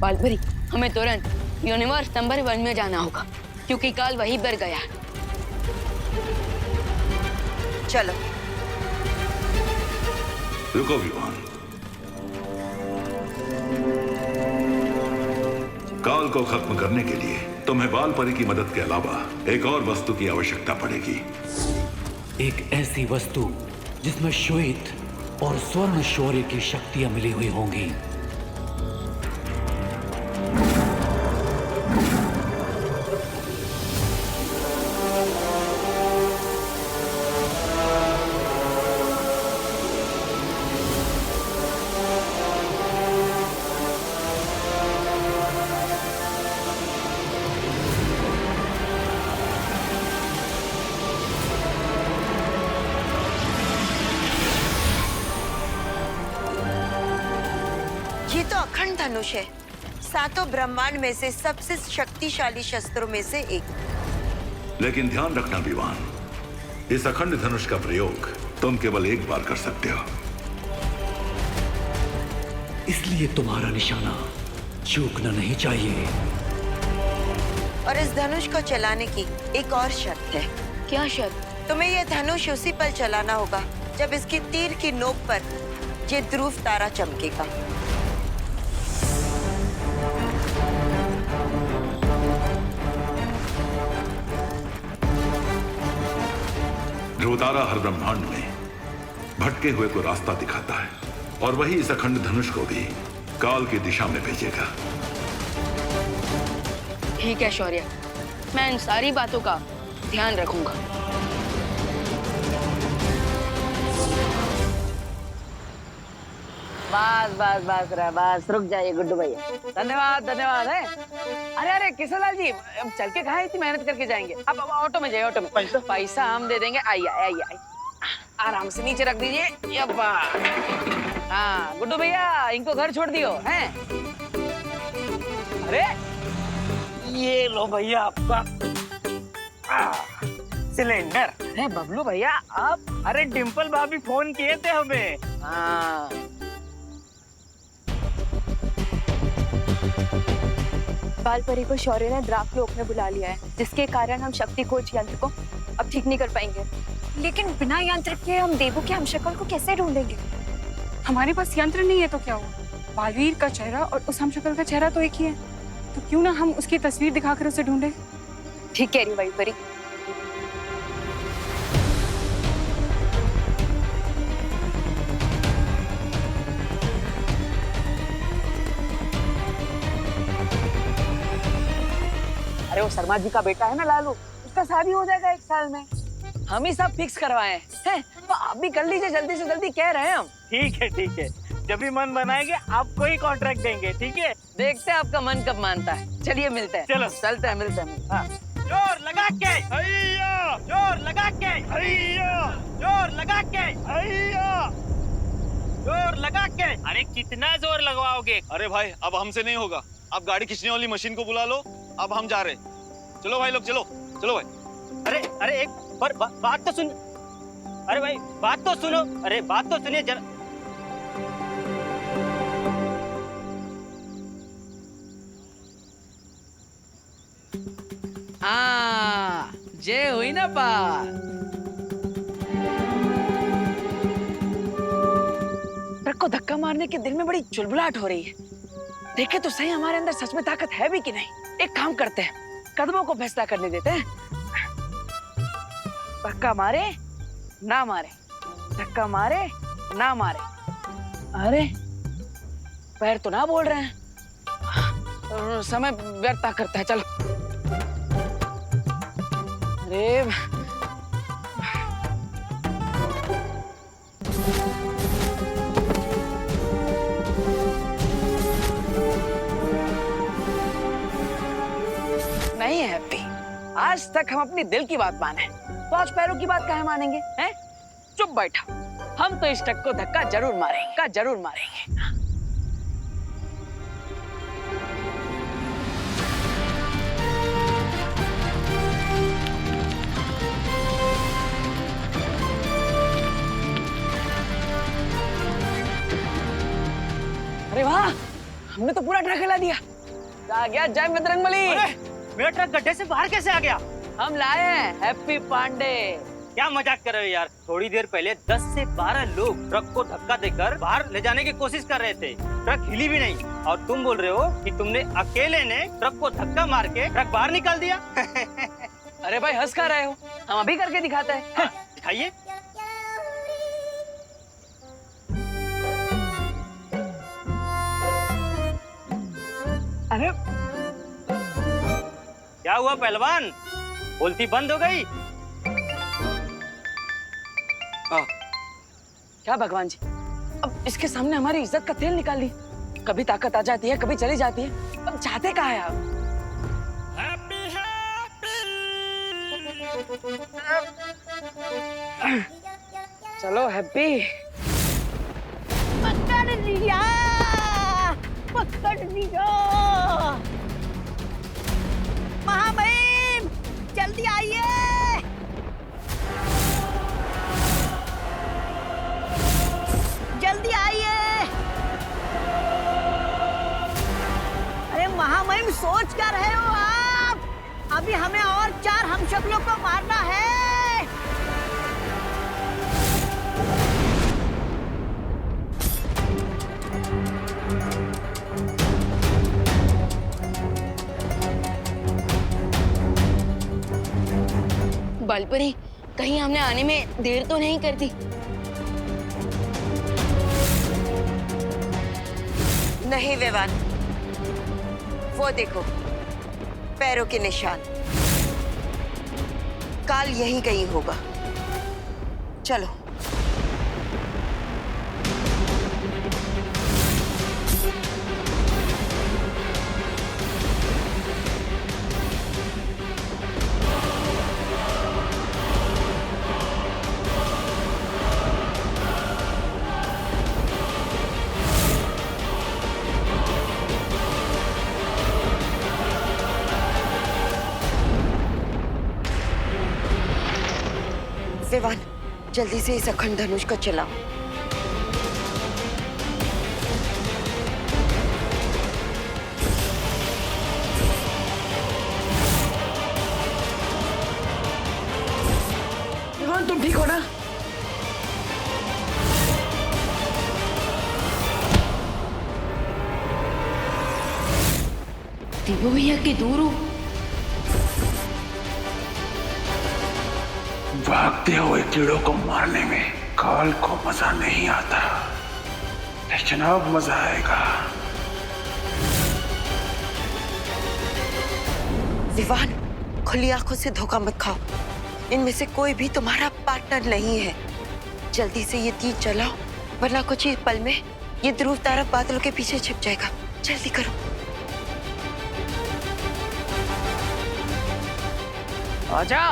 बालपरी, हमें तुरंत universe number 1 में जाना होगा क्योंकि काल वहीं पर गया है। चलो। रुको विवान, काल को खत्म करने के लिए तुम्हें बालपरी की मदद के अलावा एक और वस्तु की आवश्यकता पड़ेगी। एक ऐसी वस्तु जिसमें श्वेत और स्वर्ण शौर्य की शक्तियां मिली हुई होंगी। ये तो अखंड धनुष है, सातों ब्रह्मांड में से सबसे शक्तिशाली शस्त्रों में से एक। लेकिन ध्यान रखना विवान, इस अखंड धनुष का प्रयोग तुम केवल एक बार कर सकते हो। इसलिए तुम्हारा निशाना चूकना नहीं चाहिए। और इस धनुष को चलाने की एक और शर्त है। क्या शर्त? तुम्हें यह धनुष उसी पल चलाना होगा जब इसकी तीर की नोक पर ये ध्रुव तारा चमकेगा। ध्रुवतारा हर ब्रह्मांड में भटके हुए को रास्ता दिखाता है और वही इस अखंड धनुष को भी काल की दिशा में भेजेगा। ठीक है शौर्य, मैं इन सारी बातों का ध्यान रखूंगा। बस रुक जाइए गुड्डू भैया। धन्यवाद धन्यवाद है। अरे अरे किशनलाल जी, चल के कहाँ इतनी मेहनत करके जाएंगे? अब ऑटो में जाइए, ऑटो में। पैसा हम दे देंगे। आइए आइए आइए, आराम से नीचे रख दीजिए। यब्बा। हाँ गुड्डू भैया, इनको घर छोड़ दियो हैं? अरे ये लो भैया आपका सिलेंडर। अरे बबलू भैया आप? अरे डिम्पल भाभी फोन किए थे हमें। हाँ बालपरी को शौर्य ने द्राक लोक में बुला लिया है, जिसके कारण हम शक्ति खोज यंत्र को अब ठीक नहीं कर पाएंगे। लेकिन बिना यंत्र के हम देवू के हमशक्ल को कैसे ढूंढेंगे? हमारे पास यंत्र नहीं है तो क्या हुआ? बालवीर का चेहरा और उस हमशक्ल का चेहरा तो एक ही है, तो क्यों ना हम उसकी तस्वीर दिखाकर उसे ढूंढे। ठीक कह रही बालपरी। अरे वो शर्मा जी का बेटा है ना लालू, उसका शादी हो जाएगा 1 साल में। हम ही सब फिक्स करवाए हैं, तो आप भी कर लीजिए जल्दी से जल्दी, कह रहे हैं हम। ठीक है, जब भी मन बनाएंगे आपको ही कॉन्ट्रैक्ट देंगे। ठीक है, देखते हैं आपका मन कब मानता है। चलिए मिलते हैं। चलो चलते हैं, मिलते हैं। हाँ। जोर लगा के हैया, जोर लगा के हैया, जोर लगा के हैया, जोर लगा के। अरे कितना जोर लगवाओगे? अरे भाई अब हमसे नहीं होगा, आप गाड़ी खींचने वाली मशीन को बुला लो। अब हम जा रहे हैं। चलो भाई लोग, चलो चलो भाई। अरे अरे एक बात तो सुन। अरे भाई बात तो सुनो। अरे बात तो सुनिए जरा। हाँ जय हुई ना बात। ट्रक को धक्का मारने के दिल में बड़ी चुलबुलाहट हो रही है। देखे तो सही हमारे अंदर सच में ताकत है भी कि नहीं। एक काम करते हैं, कदमों को फैसला करने देते हैं। धक्का मारे ना मारे, धक्का मारे ना मारे। अरे पैर तो ना बोल रहे हैं। समय व्यर्थ करता है। चलो। अरे नहीं है हैप्पी, आज तक हम अपनी दिल की बात माने, तो आज पैरों की बात काहे मानेंगे? हैं? चुप बैठा। हम तो इस ट्रक को धक्का जरूर मारेंगे, जरूर मारेंगे। अरे वाह, हमने तो पूरा ट्रक हिला दिया। आ गया जय बजरंगबली। मेरा ट्रक गड्ढे से बाहर कैसे आ गया? हम लाए हैं हैप्पी पांडे। क्या मजाक कर रहे हो यार? थोड़ी देर पहले 10 से 12 लोग ट्रक को धक्का देकर बाहर ले जाने की कोशिश कर रहे थे। ट्रक हिली भी नहीं और तुम बोल रहे हो कि तुमने अकेले ने ट्रक को धक्का मार के ट्रक बाहर निकाल दिया। अरे भाई हंस कर रहे हो, हम अभी करके दिखाते हैं। दिखाइए। अरे क्या हुआ पहलवान? बोलती बंद हो गई? क्या भगवान जी, अब इसके सामने हमारी इज्जत का तेल निकाल ली। कभी ताकत आ जाती है, कभी चली जाती है। अब जाते कहाँ है आप? चलो हैप्पी। पकड़ लिया, पकड़ लिया। महामहिम जल्दी आइए। जल्दी आइए। अरे महामहिम सोच क्या रहे हो आप? अभी हमें और 4 हमशक्लों को मारना है। बालपरी, कहीं हमने आने में देर तो नहीं कर दी? नहीं विवान, वो देखो पैरों के निशान। काल यहीं कहीं होगा। चलो। विवान, जल्दी से इस अखंड धनुष को चलाओ। विवान तुम ठीक हो ना? देवो भैया के दूर हो। भागते हुए कीड़ों को मारने में काल को मजा नहीं आता, लेकिन अब मजा आएगा। विवान, खुली आंखों से धोखा मत खाओ। इनमें से कोई भी तुम्हारा पार्टनर नहीं है। जल्दी से ये तीर चलाओ, वरना कुछ ही पल में ये ध्रुव तारा बादलों के पीछे छिप जाएगा। जल्दी करो। आजा।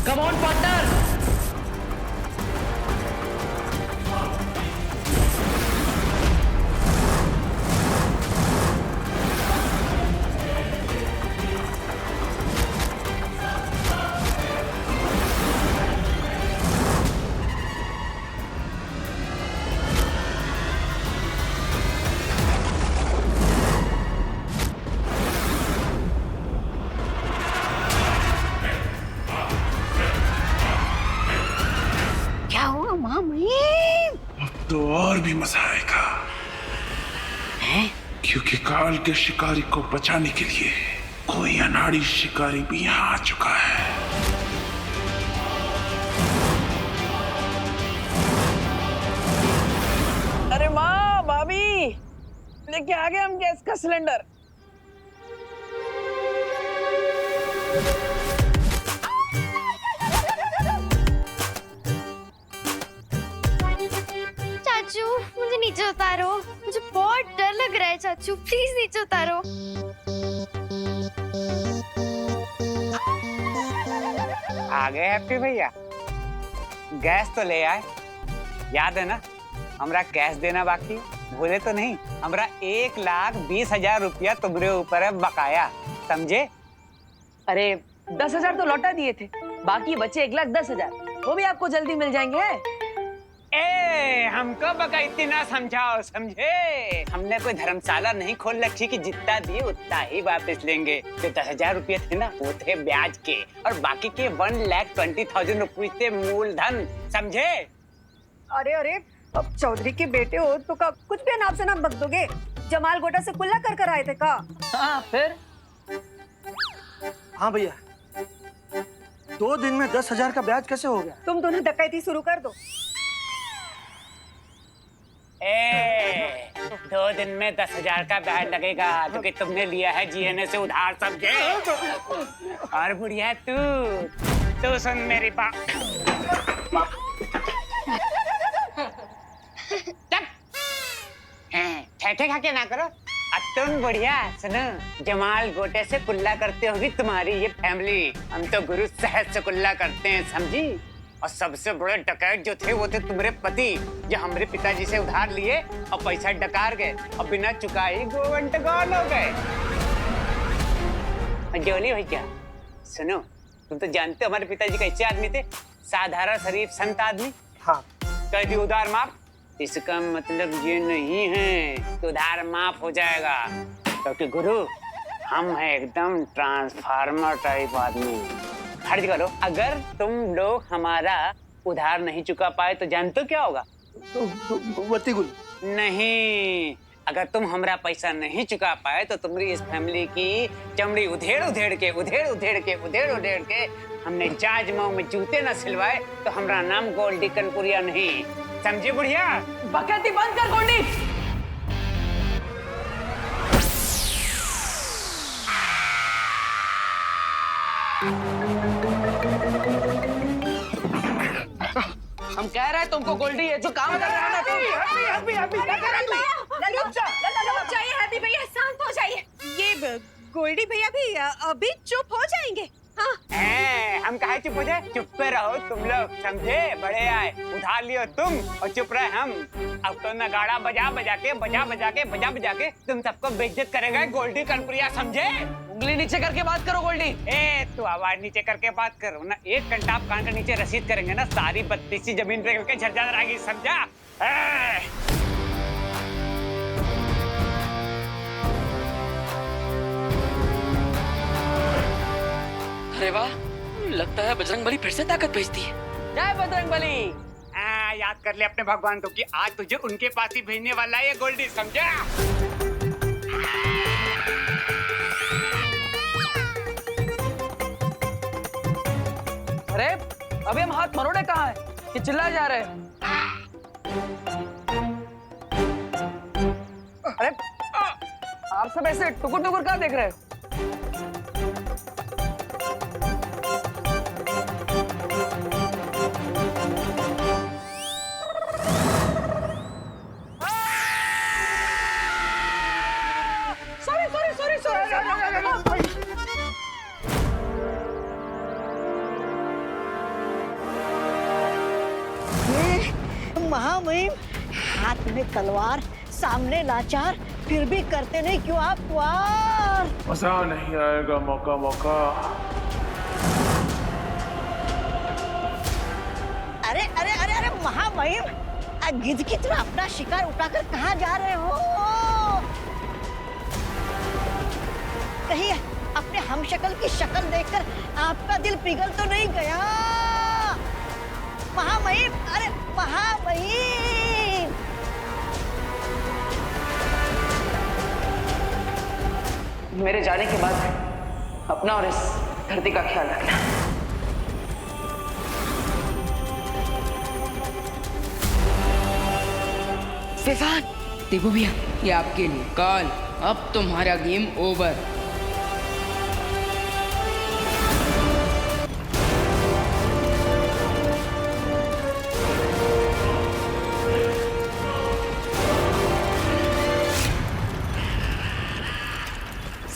Come on, partner. तो और भी मजा आएगा, क्योंकि काल के शिकारी को बचाने के लिए कोई अनाड़ी शिकारी भी यहाँ आ चुका है। अरे माँ, भाभी, लेके आ गए हम गैस का सिलेंडर। चाचू, प्लीज नीचे उतारो। आ गए हैप्पी भैया। गैस तो ले आए। याद है ना, हमरा कैश देना बाकी, भूले तो नहीं? हमरा 1,20,000 रुपया तुम्हारे ऊपर है बकाया, समझे? अरे 10,000 तो लौटा दिए थे, बाकी बचे 1,10,000, वो भी आपको जल्दी मिल जाएंगे। ए, हमको बका इतना समझाओ, समझे? हमने कोई धर्मशाला नहीं खोल रखी कि जितना दिए उतना ही वापस लेंगे। जो 10,000 रुपये थे ना, वो थे ब्याज के, और बाकी के 1,20,000 रुपये थे मूलधन, समझे? अरे अरे, अब चौधरी के बेटे हो तो का कुछ भी अनाप शनाप बक दोगे? जमाल गोटा से कुल्ला कर आए थे का? हाँ, फिर? हाँ भैया, 2 दिन में 10,000 का ब्याज कैसे हो गया? तुम दोनों डकैती शुरू कर दो। ए, 2 दिन में 10,000 का ब्याज लगेगा क्योंकि तुमने लिया है जीएनए से उधार, समझे? और बुढ़िया तू सुन मेरी बात। ठेठे खा के ना करो। अब तुम बढ़िया सुनो, जमाल गोटे से कुल्ला करते होगी तुम्हारी ये फैमिली, हम तो गुरु सहज से कुल्ला करते हैं, समझी? और सबसे बड़े डकैत जो थे वो थे तुम्हारे पति, जो हमारे पिताजी से उधार लिए और पैसा डकार गए और बिना चुकाई गोवंटगौल हो गए। जोली भैया सुनो, तुम तो जानते हो हमारे पिताजी कैसे आदमी थे, साधारण शरीफ संत आदमी। हाँ। कर दी उधार माफ, इसका मतलब ये नहीं है कि उधार माफ हो जाएगा, क्योंकि गुरु हम हैं एकदम ट्रांसफार्मर टाइप आदमी। खर्च करो, अगर तुम लोग हमारा उधार नहीं चुका पाए तो जानते हो क्या होगा? नहीं, अगर तुम हमारा पैसा नहीं चुका पाए तो तुम्हारी इस फैमिली की चमड़ी उधेड़ उधेड़ के हमने जाज माऊ में जूते न सिलवाए तो हमारा नाम गोल्डी कनपुरिया नहीं, समझे बुढ़िया? बकैती बंद कर गोल्डी। हम कह रहे हैं तुमको गोल्डी है जो काम कर रहा है ना तुम। हैप्पी भैया शांत हो जाइए। ये गोल्डी भैया भी अभी चुप हो जाएंगे। हाँ। हम कहे चुप हो जाए? चुप पे रहो तुम लोग, समझे? बड़े आए, उधार लियो तुम और चुप रहे हम। अब तो नगाड़ा बजा बजा के तुम सबको बेइज्जत करेगा गोल्डी कनपुरिया, समझे? उंगली नीचे करके बात करो गोल्डी। तू आवाज नीचे करके बात करो ना, 1 घंटा आप कान के नीचे रसीद करेंगे ना, सारी 32 जमीन पे झरझर आएगी, समझा? अरे वाह, लगता है बजरंगबली फिर से ताकत भेजती है। जय बजरंगबली। याद कर ले अपने भगवान को कि आज तुझे उनके पास ही भेजने वाला है ये गोल्डी, समझा? अरे अभी हम हाथ मरोड़े कहाँ हैं कि चिल्ला जा रहे हैं? अरे आप सब ऐसे टुकुर टुकुर क्या देख रहे हो? महामहिम, हाथ में तलवार, सामने लाचार, फिर भी करते नहीं क्यों आप वार? मजा नहीं आएगा मौका। अरे अरे अरे अरे महामहिम, गिद्ध की तरह अपना शिकार उठाकर कहाँ जा रहे हो? कहीं अपने हमशक्ल की शक्ल देखकर आपका दिल पिघल तो नहीं गया? महामहिम, अरे महामहिम! मेरे जाने के बाद अपना और इस धरती का ख्याल रखना। विवान, देबू भैया, ये आपके लिए। काल, अब तुम्हारा गेम ओवर।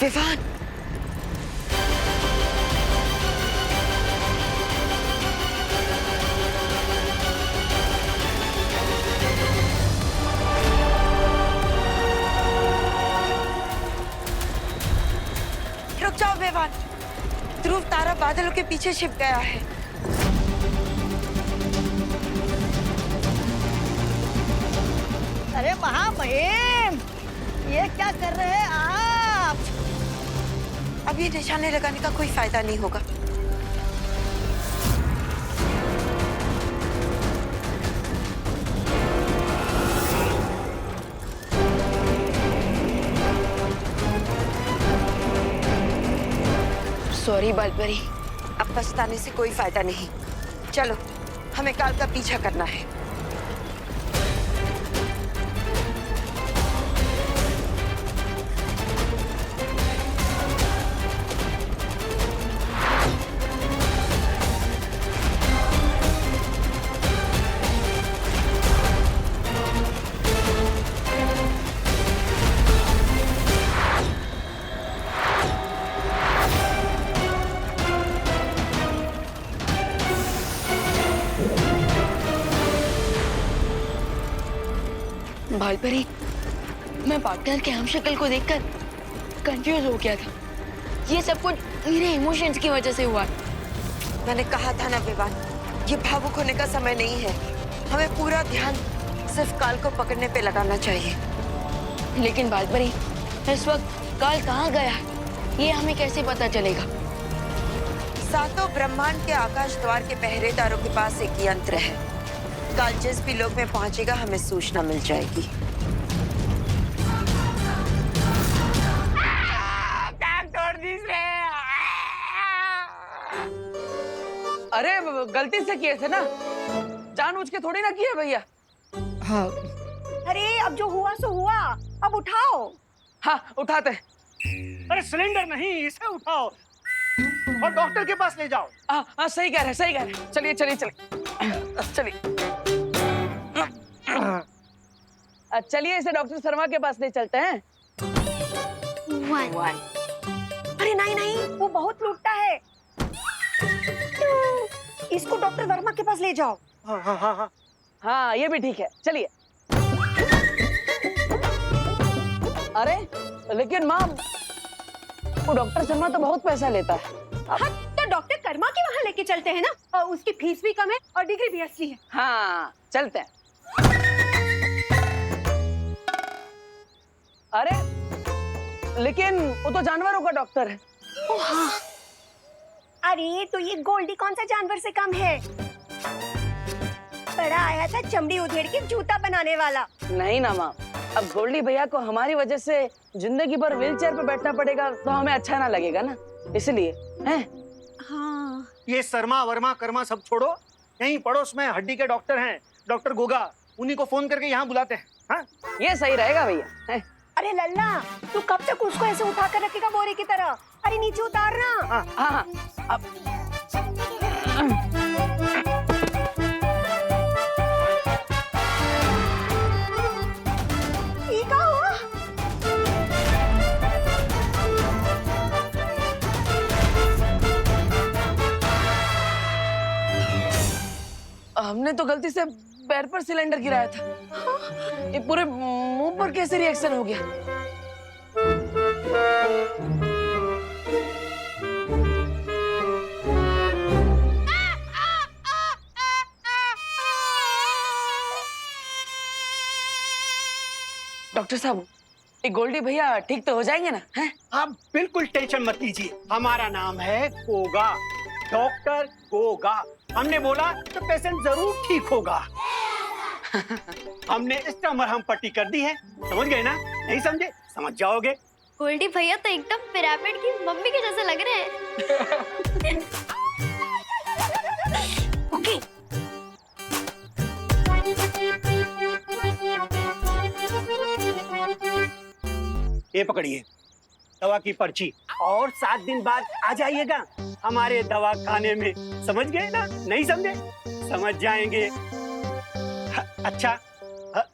विवान, रुक जाओ विवान। ध्रुव तारा बादलों के पीछे छिप गया है। अरे महामहिम, ये क्या कर रहे हैं आप? अब ये निशाने लगाने का कोई फायदा नहीं होगा। सॉरी बालपरी, अब पछताने से कोई फायदा नहीं। चलो, हमें काल का पीछा करना है। बालपरी, मैं पार्टनर के हम शक्ल को देखकर कंफ्यूज हो गया था। ये सब कुछ मेरे इमोशंस की वजह से हुआ। मैंने कहा था ना विवान, ये भावुक होने का समय नहीं है। हमें पूरा ध्यान सिर्फ काल को पकड़ने पे लगाना चाहिए। लेकिन बालपरी, इस वक्त काल कहाँ गया है, ये हमें कैसे पता चलेगा? सातों ब्रह्मांड के आकाश द्वार के पहरेदारों के पास एक यंत्र है। काल जिस भी लोक में पहुंचेगा, हमें सूचना मिल जाएगी। अरे गलती से किए थे ना, जानबूझ के थोड़ी ना किए भैया। हाँ। अरे अब जो हुआ सो हुआ, अब उठाओ। हाँ उठाते। अरे सिलेंडर नहीं, इसे उठाओ और डॉक्टर के पास ले जाओ। हाँ सही कह रहे, सही कह रहे। चलिए चलिए चलिए चलिए। चलिए इसे डॉक्टर शर्मा के पास ले चलते हैं। अरे नहीं नहीं, वो बहुत लूटता है। इसको डॉक्टर वर्मा के पास ले जाओ। हाँ हाँ हाँ हाँ हाँ, ये भी ठीक है, चलिए। अरे लेकिन माँ, वो डॉक्टर शर्मा तो बहुत पैसा लेता है। हाँ, तो डॉक्टर कर्मा के वहाँ लेके चलते हैं ना, और उसकी फीस भी कम है और डिग्री भी असली है। हाँ चलते हैं। अरे लेकिन वो तो जानवरों का डॉक्टर है। ओ हाँ। अरे तो ये गोल्डी कौन सा जानवर से कम है? बड़ा आया था चमड़ी उधेड़ के जूता बनाने वाला। नहीं ना माँ, अब गोल्डी भैया को हमारी वजह से जिंदगी भर व्हील चेयर पे बैठना पड़ेगा, तो हमें अच्छा ना लगेगा ना, इसलिए हैं। हाँ। ये शर्मा वर्मा कर्मा सब छोड़ो, यहीं पड़ोस में हड्डी के डॉक्टर हैं, डॉक्टर गोगा, उन्हीं को फोन करके यहाँ बुलाते हैं। हाँ? ये सही रहेगा भैया। अरे लल्ला, तू कब तक उसको ऐसे उठा कर रखेगा बोरे की तरह? अरे नीचे उतारना। हाँ हाँ। अब ये क्या हुआ? हमने तो गलती से पैर पर सिलेंडर गिराया था। ये पूरे मुंह पर कैसे रिएक्शन हो गया? डॉक्टर साहब, ये गोल्डी भैया ठीक तो हो जाएंगे ना? हैं? आप बिल्कुल टेंशन मत लीजिए, हमारा नाम है गोगा, डॉक्टर गोगा। हमने बोला तो पेशेंट जरूर ठीक होगा। हमने इसका मरहम पट्टी कर दी है, समझ गए ना? नहीं समझे? समझ जाओगे। गोल्डी भैया तो एकदम पिरामिड की मम्मी के जैसे लग रहे हैं। ओके। ये पकड़िए दवा की पर्ची, और 7 दिन बाद आ जाइएगा हमारे दवा खाने में, समझ गए ना? नहीं समझे? समझ जाएंगे। अच्छा,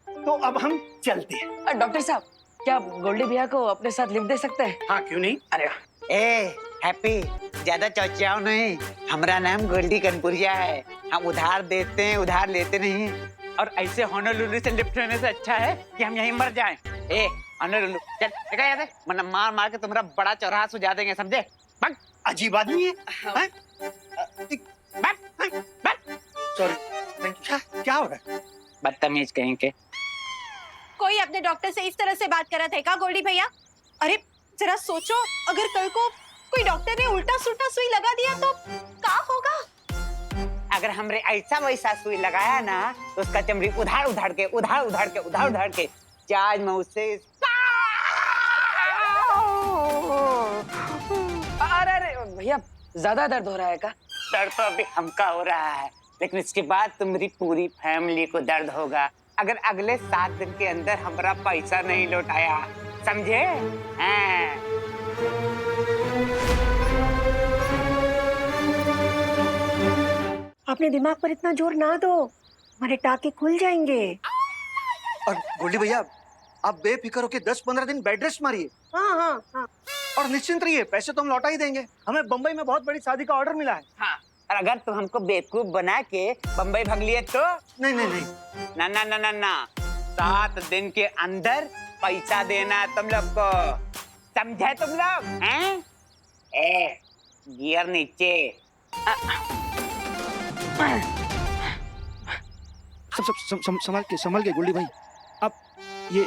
तो अब हम चलते हैं। डॉक्टर साहब, क्या आप गोल्डी भैया को अपने साथ लिफ्ट दे सकते हैं? हाँ क्यों नहीं। अरे ए हैप्पी, ज्यादा चौचाओ नहीं। हमारा नाम गोल्डी कनपुरिया है। हम उधार देते हैं, उधार लेते नहीं। और ऐसे होनोलुलु से लिफ्ट होने से अच्छा है कि हम यहीं मर जाएं। ए होनोलुलु चल निकल यहाँ से, वरना मार मार के तुम्हारा बड़ा चौराहा सुझा देंगे, समझे? भाग। अजीब आदमी है। सॉरी, क्या हो रहा है? बदतमीज कहीं के। कोई अपने डॉक्टर से इस तरह से बात कर रहा था क्या गोल्डी भैया? अरे जरा सोचो, अगर कल को कोई डॉक्टर ने उल्टा सुल्टा सुई लगा दिया तो क्या होगा? अगर हमरे ऐसा वैसा सुई लगाया ना तो उसका चमड़ी उधार उधार के जाज में उससे। अरे भैया ज्यादा दर्द हो रहा है क्या? दर्द तो अभी हमका हो रहा है, लेकिन इसके बाद तुम्हारी पूरी फैमिली को दर्द होगा अगर अगले 7 दिन के अंदर हमारा पैसा नहीं लौटाया, समझे? अपने दिमाग पर इतना जोर ना दो, हमारे टाके खुल जाएंगे। और गोल्डी भैया आप बेफिक्र होके 10-15 दिन बेड रेस्ट मारिए। हाँ। और निश्चिंत रहिए, पैसे तो हम लौटा ही देंगे। हमें बम्बई में बहुत बड़ी शादी का ऑर्डर मिला है। हाँ, और अगर तुम हमको बेवकूफ बना के बम्बई भाग लिए तो? नहीं। ना 7 दिन के अंदर पैसा देना तुम लोग को, समझे तुम लोग? हैं? ए गियर नीचे। संभाल के गोल्डी भाई। अब ये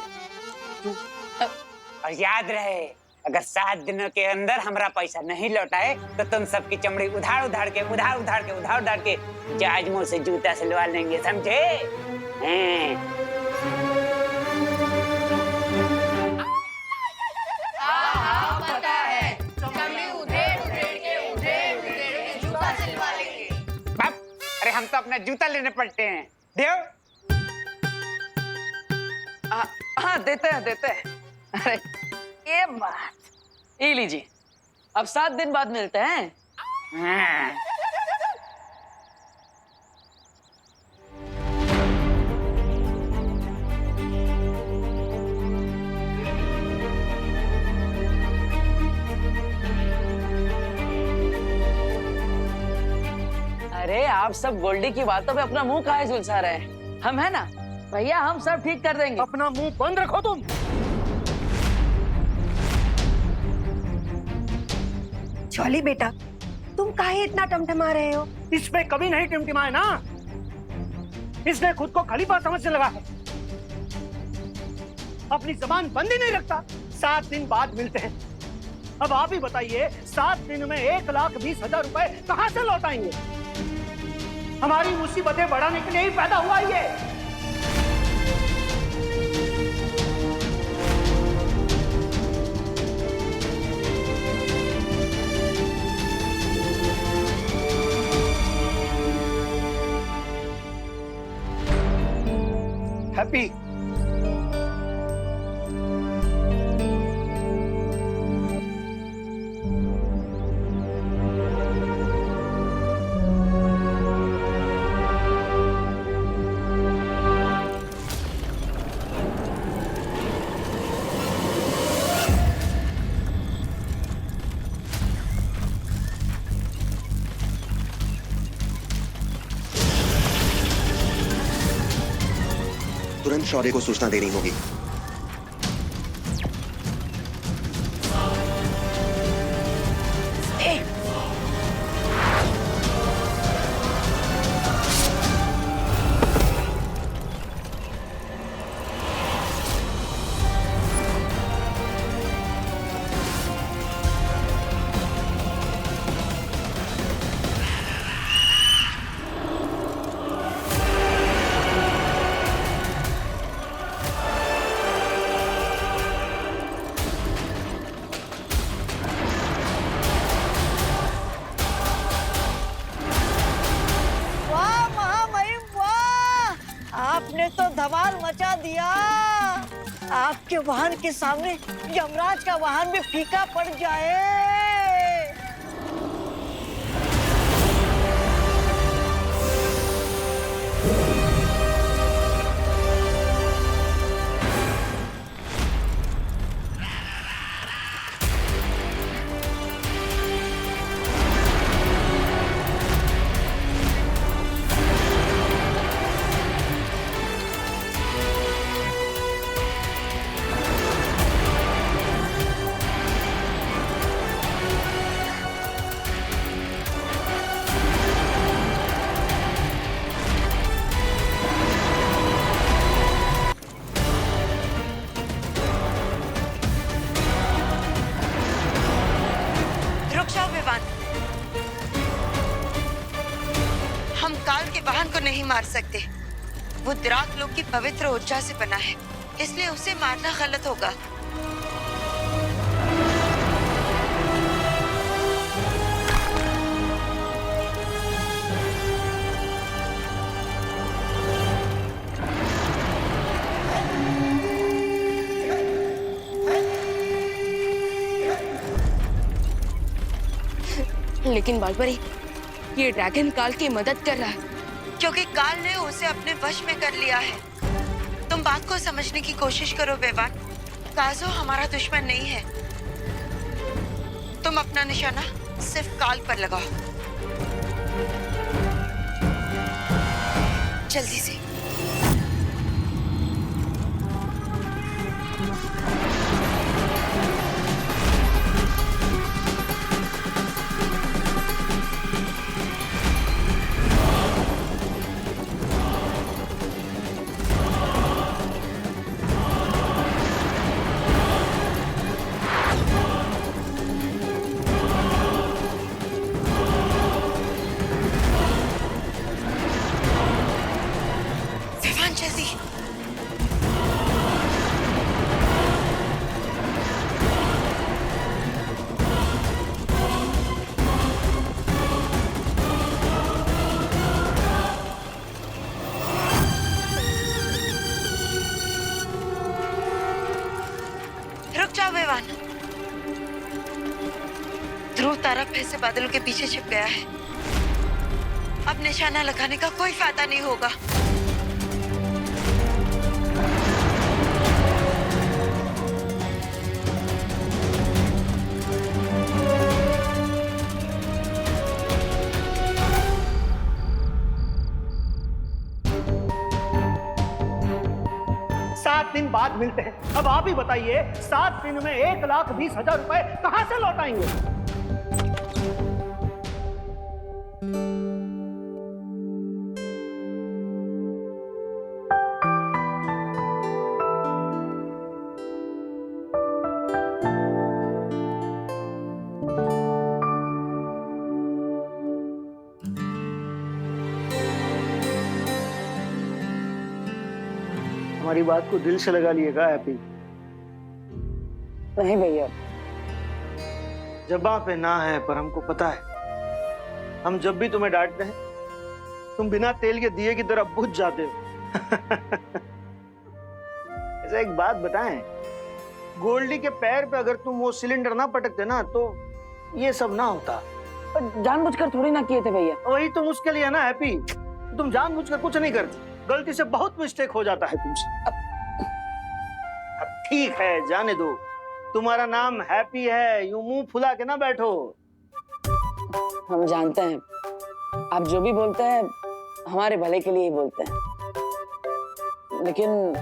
और याद रहे, अगर 7 दिनों के अंदर हमारा पैसा नहीं लौटाए तो तुम सबकी चमड़ी उधार के जहाज मुंह से जूता सिलवा लेंगे, समझे? पता है, चमड़ी उधेड़ के जूता सिलवा लेंगे। बाप, अरे हम तो अपना जूता लेने पड़ते हैं। देव। हाँ देते हैं। अरे ये बात, ये लीजिए, अब 7 दिन बाद मिलते हैं। अरे आप सब गोल्डी की बातों पे अपना मुंह काहे सुलझा रहे हैं? हम है ना भैया, हम सब ठीक कर देंगे। अपना मुंह बंद रखो तुम। चौली बेटा, तुम काहे इतना टमटमा रहे हो? इसमें कभी नहीं टिमटिमाए ना, इसने खुद को खलीफा समझने लगा है, अपनी जबान बंद ही नहीं रखता। 7 दिन बाद मिलते हैं। अब आप ही बताइए, 7 दिन में 1,20,000 रुपए कहाँ से लौटाएंगे? हमारी मुसीबतें बढ़ाने के लिए ही पैदा हुआ ये। हैप्पी, तुरंत शौर्य को सूचना देनी होगी। आपने तो धमाल मचा दिया। आपके वाहन के सामने यमराज का वाहन भी फीका पड़ जाए। पहलवान को नहीं मार सकते। वो द्राक लोक की पवित्र ऊर्जा से बना है, इसलिए उसे मारना गलत होगा। लेकिन बालपरी, ये ड्रैगन काल की मदद कर रहा है। क्योंकि काल ने उसे अपने वश में कर लिया है। तुम बात को समझने की कोशिश करो बेवान। काजो हमारा दुश्मन नहीं है। तुम अपना निशाना सिर्फ काल पर लगाओ, जल्दी से। ध्रुव तारा फिर से बादलों के पीछे छिप गया है। अब निशाना लगाने का कोई फायदा नहीं होगा। सात दिन बाद मिलते हैं। अब आप ही बताइए, 7 दिन में 1,20,000 रुपए कहां से लौटाएंगे? हमारी बात को दिल से लगा लिएगा हैप्पी। नहीं भैया, जबां पे ना है, पर हमको पता है। हम जब भी तुम्हें डांटते हैं, तुम बिना तेल के दिए की तरह बुझ जाते हो। ऐसा एक बात बताएं, गोल्डी के पैर पे अगर तुम वो सिलेंडर ना पटकते ना, तो ये सब ना होता। जानबूझकर थोड़ी ना किए थे भैया। वही तो मुश्किल है ना हैप्पी, तुम जानबूझकर कुछ नहीं करती, गलती से बहुत मिस्टेक हो जाता है तुमसे। अब ठीक है, जाने दो। तुम्हारा नाम हैप्पी है, यूं मुंह फुला के ना बैठो। हम जानते हैं, आप जो भी बोलते हैं हमारे भले के लिए ही बोलते हैं, लेकिन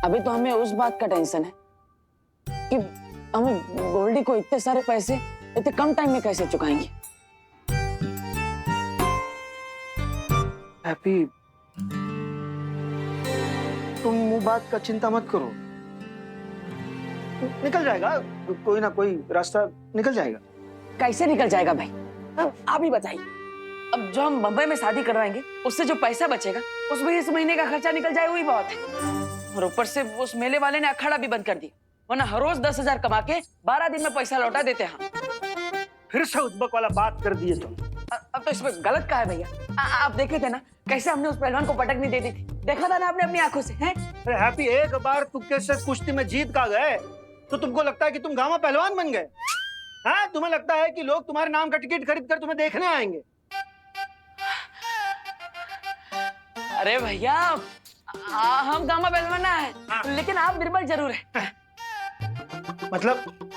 अभी तो हमें उस बात का टेंशन है कि हम गोल्डी को इतने सारे पैसे इतने कम टाइम में कैसे चुकाएंगे। हैप्पी, तुम वो बात का चिंता मत करो, निकल जाएगा, कोई ना कोई रास्ता निकल जाएगा। कैसे निकल जाएगा भाई, आप ही बताइए। अब जो हम बम्बई में शादी करवाएंगे, उससे जो पैसा बचेगा उसमें इस महीने का खर्चा निकल जाए, वही बहुत है। और ऊपर से उस मेले वाले ने अखाड़ा भी बंद कर दिया, वरना हर रोज 10,000 कमा के 12 दिन में पैसा लौटा देते हैं। फिर से उद्बक वाला बात कर दिए तुम। अब तो इसमें गलत क्या है भैया? आप देखे थे ना कैसे हमने उस पहलवान को पटक नहीं दे दी थी, देखा था ना आपने अपनी आंखों से। हैं? हैप्पी, एक बार तुक्के से कुश्ती में जीत का गए तो तुमको लगता है कि तुम गामा पहलवान बन गए? हाँ, तुम्हें लगता है कि लोग तुम्हारे नाम का टिकट खरीद कर तुम्हें देखने आएंगे? अरे भैया, हम गामा पहलवान है, लेकिन आप निर्बल जरूर है। मतलब